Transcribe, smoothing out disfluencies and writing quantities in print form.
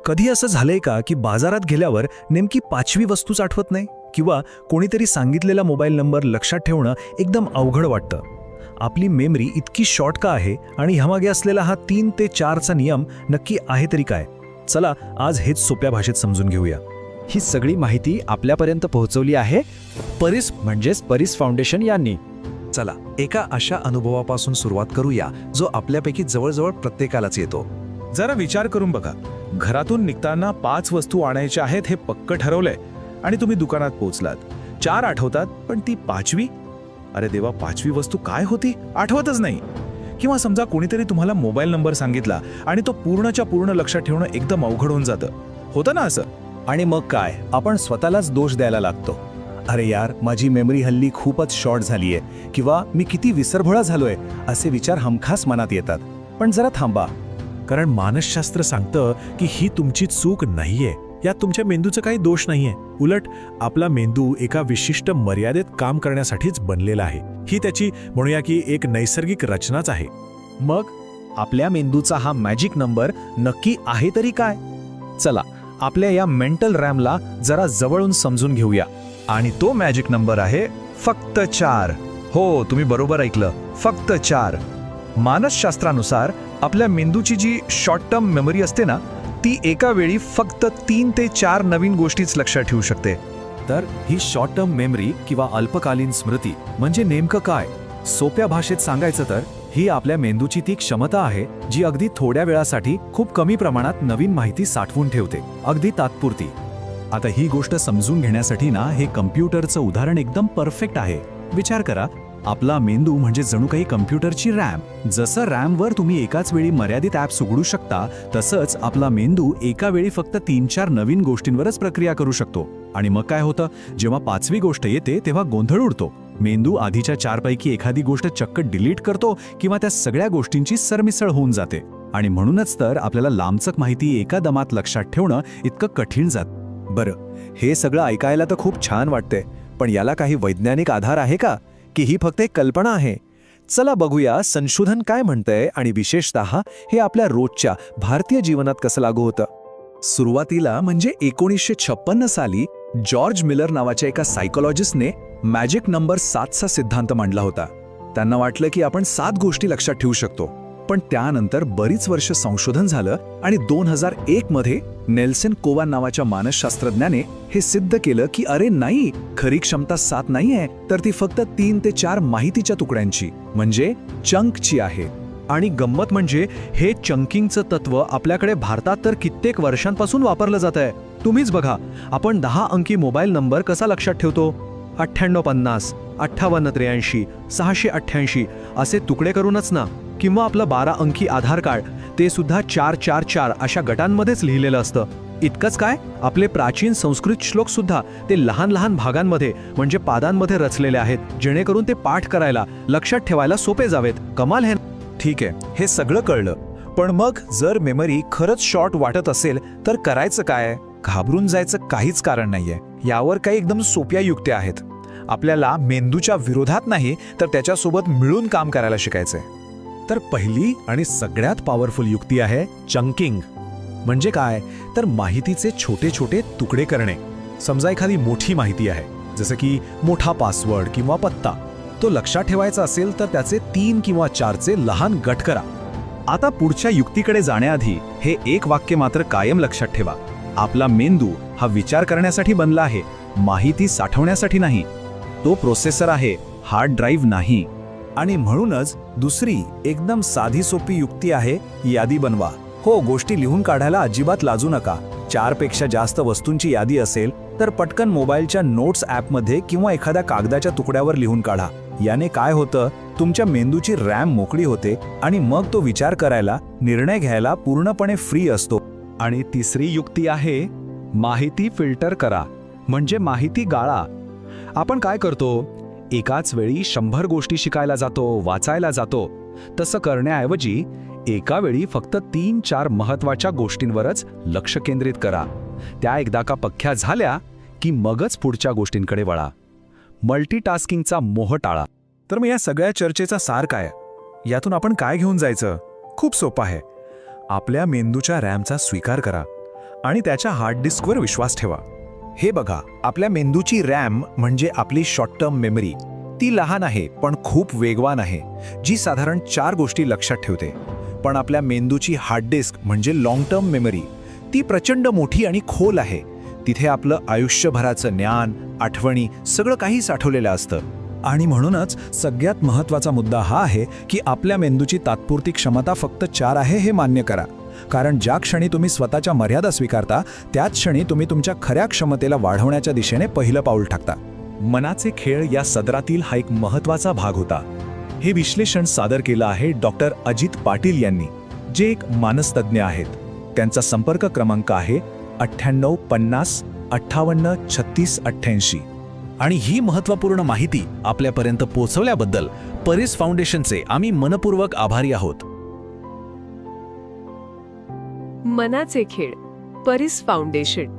कधी असं झालंय का की बाजारात गेल्यावर नेमकी 5वी वस्तूच आठवत नाही, किंवा कोणीतरी सांगितलेला मोबाईल नंबर लक्षात ठेवणं एकदम अवघड वाटतं? आपली मेमरी इतकी शॉर्ट का आहे, आणि ह्यामागे असलेला हा 3 ते 4चा नियम नक्की आहे तरी काय? चला आज हेच सोप्या भाषेत समजून घेऊया. ही सगळी माहिती आपल्यापर्यंत पोहोचवली आहे परीस फाउंडेशन यांनी. चला एका अशा अनुभवापासून सुरुवात करूया जो आपल्यापैकी जवळजवळ प्रत्येकालाच येतो. जरा विचार करून बघा, घरातून निघताना 5 वस्तू आणायच्या आहेत हे पक्क ठरवलंय आणि तुम्ही दुकानात पोहोचलात. 4 आठवतात, पण ती 5वी, अरे देवा, 5वी वस्तू काय होती आठवतच नाही. किंवा समजा कोणीतरी तुम्हाला मोबाईल नंबर सांगितला आणि तो पूर्णच्या पूर्ण लक्षात ठेवणं एकदम अवघड होऊन जातं. होतं ना असं? आणि मग काय, आपण स्वतःलाच दोष द्यायला लागतो. अरे यार, माझी मेमरी हल्ली खूपच शॉर्ट झालीये, किंवा मी किती विसरभोळा झालोय, असे विचार हमखास मनात येतात. पण जरा थांबा, कारण मानसशास्त्र सांगतं की ही तुमची चूक नाहीये, यात तुमच्या मेंदूचं काही दोष नाहीये. उलट आपला मेंदू एका विशिष्ट मर्यादेत काम करण्यासाठीच बनलेला आहे. ही त्याची म्हणूया की एक नैसर्गिक रचनाच आहे. मग आपल्या मेंदूचा हा मॅजिक नंबर नक्की आहे तरी काय? चला आपल्या या मेंटल रॅमला जरा जवळून समजून घेऊया. आणि तो मॅजिक नंबर आहे फक्त 4. हो, तुम्ही बरोबर ऐकलं, फक्त 4. मानसशास्त्रानुसार आपल्या मेंदूची जी शॉर्ट टर्म मेमरी असते ना, ती एका वेळी फक्त 3 ते 4 नवीन गोष्टीच लक्षात ठेवू शकते. तर ही शॉर्ट टर्म मेमरी किंवा अल्पकालीन स्मृती म्हणजे नेमकं काय? सोप्या भाषेत सांगायचं तर ही आपल्या मेंदूची ती क्षमता आहे जी अगदी थोड्या वेळासाठी खूप कमी प्रमाणात नवीन माहिती साठवून ठेवते, अगदी तात्पुरती. आता ही गोष्ट समजून घेण्यासाठी ना, हे कम्प्युटरचं उदाहरण एकदम परफेक्ट आहे. विचार करा, आपला मेंदू म्हणजे जणू काही कम्प्युटरची रॅम. जसं रॅमवर तुम्ही एकाच वेळी मर्यादित ॲप्स उघडू शकता, तसंच आपला मेंदू एका वेळी फक्त 3-4 नवीन गोष्टींवरच प्रक्रिया करू शकतो. आणि मग काय होतं, जेव्हा 5वी गोष्ट येते तेव्हा गोंधळ उडतो. मेंदू आधीच्या 4 पैकी एखादी गोष्ट चक्क डिलीट करतो, किंवा त्या सगळ्या गोष्टींची सरमिसळ होऊन जाते. आणि म्हणूनच तर आपल्याला लांबचक माहिती एका दमात लक्षात ठेवणं इतकं कठीण जातं. बरं, हे सगळं ऐकायला तर खूप छान वाटतंय, पण याला काही वैज्ञानिक आधार आहे का, की ही फक्त एक कल्पना आहे? चला बघूया संशोधन काय म्हणतंय, आणि विशेषतः हे आपल्या रोजच्या भारतीय जीवनात कसं लागू होतं. सुरुवातीला म्हणजे 1956 साली जॉर्ज मिलर नावाच्या एका सायकोलॉजिस्टने मॅजिक नंबर 7चा सिद्धांत मांडला होता. त्यांना वाटलं की आपण 7 गोष्टी लक्षात ठेवू शकतो. पण त्यानंतर बरीच वर्ष संशोधन झालं, आणि 2001 मध्ये नेल्सन कोवान नावाच्या मानसशास्त्रज्ञाने हे सिद्ध केलं की अरे नाही, खरी क्षमता 7 नाहीये, तर ती फक्त 3 ते 4 माहितीच्या तुकड्यांची म्हणजे चंकची आहे. आणि गंमत म्हणजे हे चंकिंगचं तत्व आपल्याकडे भारतात तर कित्येक वर्षांपासून वापरलं जात आहे. तुम्हीच बघा, आपण 10 अंकी मोबाईल नंबर कसा लक्षात ठेवतो? 9850, 5883, 688 असे तुकडे करूनच ना. किंवा आपलं 12 अंकी आधार कार्ड, ते सुद्धा 444 अशा गटांमध्येच लिहिलेलं असतं. इतकंच काय, आपले प्राचीन संस्कृत श्लोक सुद्धा ते लहान लहान भागांमध्ये म्हणजे पादांमध्ये रचलेले आहेत, जेणेकरून ते पाठ करायला, लक्षात ठेवायला सोपे जावेत. कमाल आहे. ठीक आहे, हे सगळं कळलं, पण मग जर मेमरी खरंच शॉर्ट वाटत असेल तर करायचं काय? घाबरून जायचं काहीच कारण नाहीये. यावर काही एकदम सोप्या युक्त्या आहेत. आपल्याला मेंदूच्या विरोधात नाही, तर त्याच्यासोबत मिळून काम करायला शिकायचंय. तर पहिली आणि सगळ्यात पॉवरफुल युक्ती आहे चंकिंग. म्हणजे काय, तर माहितीचे छोटे छोटे तुकडे करणे. समजा एखादी मोठी माहिती आहे, जसं की मोठा पासवर्ड किंवा पत्ता, तो लक्षात ठेवायचा असेल तर त्याचे 3 किंवा 4चे लहान गट करा. आता पुढच्या युक्तीकडे जाण्याआधी हे एक वाक्य मात्र कायम लक्षात ठेवा. आपला मेंदू हा विचार करण्यासाठी बनला आहे, माहिती साठवण्यासाठी नाही. तो प्रोसेसर आहे, हार्ड ड्राईव्ह नाही. आणि म्हणूनच दुसरी एकदम साधी सोपी युक्ती आहे, यादी बनवा. हो, गोष्टी लिहून काढायला अजिबात लाजू नका. 4 पेक्षा जास्त वस्तूंची यादी असेल तर पटकन मोबाईलच्या नोट्स ॲपमध्ये किंवा एखाद्या कागदाच्या तुकड्यावर लिहून काढा. याने काय होतं, तुमच्या मेंदूची रॅम मोकळी होते, आणि मग तो विचार करायला, निर्णय घ्यायला पूर्णपणे फ्री असतो. आणि तिसरी युक्ती आहे माहिती फिल्टर करा, म्हणजे माहिती गाळा. आपण काय करतो, एकाच वेळी 100 गोष्टी शिकायला जातो, वाचायला जातो. तसं करण्याऐवजी एका वेळी फक्त 3-4 महत्त्वाच्या गोष्टींवरच लक्ष केंद्रित करा. त्या एकदा का पक्क्या झाल्या की मगच पुढच्या गोष्टींकडे वळा. मल्टीटास्किंगचा मोह टाळा. तर मग या सगळ्या चर्चेचा सार काय? यातून आपण काय घेऊन जायचं? खूप सोपं आहे. आपल्या मेंदूच्या रॅमचा स्वीकार करा. आणि त्याच्या हार्ड डिस्कवर विश्वास ठेवा. हे बघा, आपल्या मेंदूची रॅम म्हणजे आपली शॉर्ट टर्म मेमरी ती लहान आहे पण खूप वेगवान आहे, जी साधारण 4 गोष्टी लक्षात ठेवते. पण आपल्या मेंदूची हार्ड डिस्क म्हणजे लॉंग टर्म मेमरी ती प्रचंड मोठी आणि खोल आहे. तिथे आपलं आयुष्यभराचं ज्ञान, आठवणी सगळं काही साठवलेलं असतं. आणि म्हणूनच सगळ्यात महत्त्वाचा मुद्दा हा आहे की आपल्या मेंदूची तात्पुरती क्षमता फक्त 4 आहे हे मान्य करा. कारण ज्या क्षणी तुम्ही स्वतःच्या मर्यादा स्वीकारता त्याच क्षणी तुम्ही तुमच्या खऱ्या क्षमतेला वाढवण्याच्या दिशेने पहिलं पाऊल टाकता. मनाचे खेळ या सदरातील हा एक महत्त्वाचा भाग होता. हे विश्लेषण सादर केलं आहे डॉक्टर अजित पाटील यांनी, जे एक मानसतज्ञ आहेत. त्यांचा संपर्क क्रमांक आहे 98 50 58 36 88. आणि ही महत्त्वपूर्ण माहिती आपल्यापर्यंत पोहोचवल्याबद्दल परिस फाउंडेशनचे आम्ही मनपूर्वक आभारी आहोत. मनाचे खेळ, परिस फाउंडेशन.